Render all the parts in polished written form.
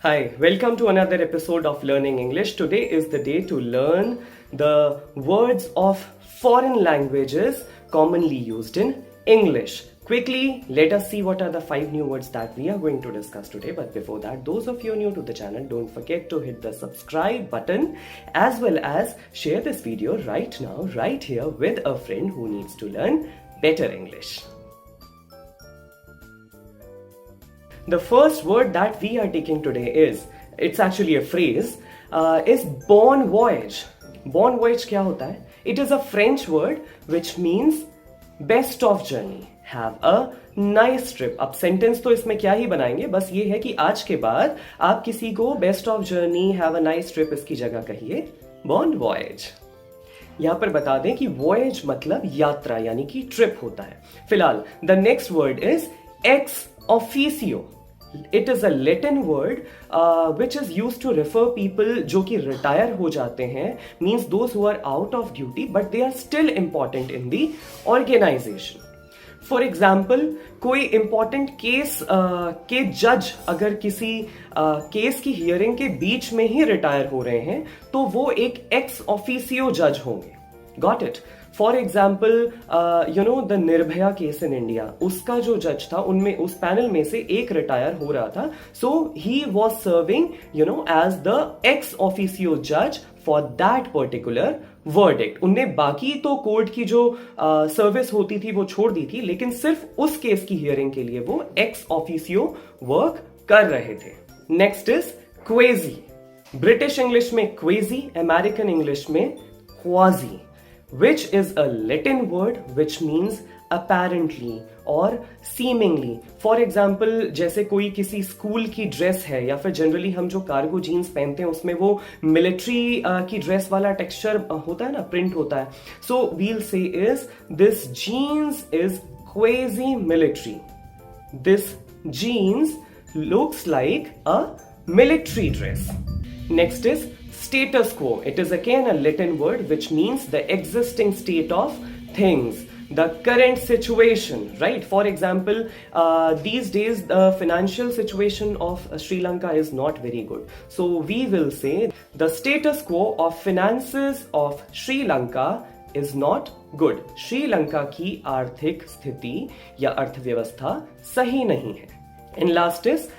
Hi, welcome to another episode of Learning English. Today is the day to learn the words of foreign languages commonly used in English. Quickly, let us see what are the 5 new words that we are going to discuss today. But before that, those of you new to the channel, don't forget to hit the subscribe button as well as share this video right now, right here with a friend who needs to learn better English. The first word that we are taking today it's actually a phrase, is bon voyage. Bon voyage क्या होता है? It is a French word which means best of journey. Have a nice trip. अब sentence तो इसमें क्या ही बनाएंगे, बस ये है कि आज के बाद आप किसी को best of journey, have a nice trip इसकी जगह कहिए bon voyage. यहां पर बता दें कि voyage मतलब यात्रा यानी कि ट्रिप होता है. फिलहाल the next word is ex officio. It is a Latin word which is used to refer people जो कि retire हो जाते हैं, means those who are out of duty but they are still important in the organization. For example कोई important case के जज अगर किसी केस की हियरिंग के बीच में ही रिटायर हो रहे हैं तो वो एक एक्स ऑफिसियो जज होंगे. Got it. For example the Nirbhaya case in India, उसका जो जज था उनमें उस पैनल में से एक रिटायर हो रहा था, so he was serving as the ex officio जज फॉर दैट पर्टिकुलर वर्डिक्ट. उनने बाकी तो कोर्ट की जो सर्विस होती थी वो छोड़ दी थी, लेकिन सिर्फ उस केस की हियरिंग के लिए वो एक्स ऑफिसियो वर्क कर रहे थे. Next is quasi. British English में क्वेजी, अमेरिकन इंग्लिश में quasi, which is a Latin word which means apparently or seemingly. For example, जैसे कोई किसी स्कूल की ड्रेस है या फिर जनरली हम जो कार्गो जीन्स पहनते हैं उसमें वो मिलिट्री की ड्रेस वाला टेक्सचर होता है ना, प्रिंट होता है. So we'll say is this jeans is quasi military. This jeans looks like a military dress. Next is status quo. It is again a Latin word which means the existing state of things, the current situation, right? For example, these days the financial situation of Sri Lanka is not very good. So we will say the status quo of finances of Sri Lanka is not good. Sri Lanka की आर्थिक स्थिति या अर्थव्यवस्था सही नहीं है. And last is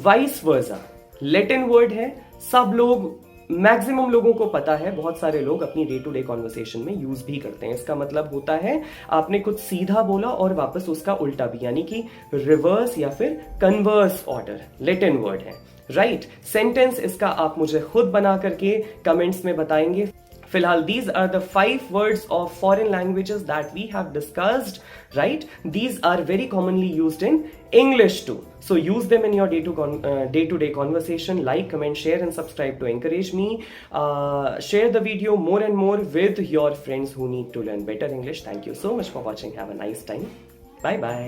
vice versa. Latin word है, सब लोग मैक्सिमम लोगों को पता है, बहुत सारे लोग अपनी डे टू डे कॉन्वर्सेशन में यूज भी करते हैं. इसका मतलब होता है आपने कुछ सीधा बोला और वापस उसका उल्टा भी, यानी कि रिवर्स या फिर कन्वर्स ऑर्डर. लेटिन वर्ड है, राइट. सेंटेंस इसका आप मुझे खुद बना करके कमेंट्स में बताएंगे. फिलहाल these are the 5 words of foreign languages that we have discussed, right? These are very commonly used in English too. So use them in your day-to-day conversation. Like, comment, share and subscribe to encourage me. Share the video more and more with your friends who need to learn better English. Thank you so much for watching. Have a nice time. Bye bye.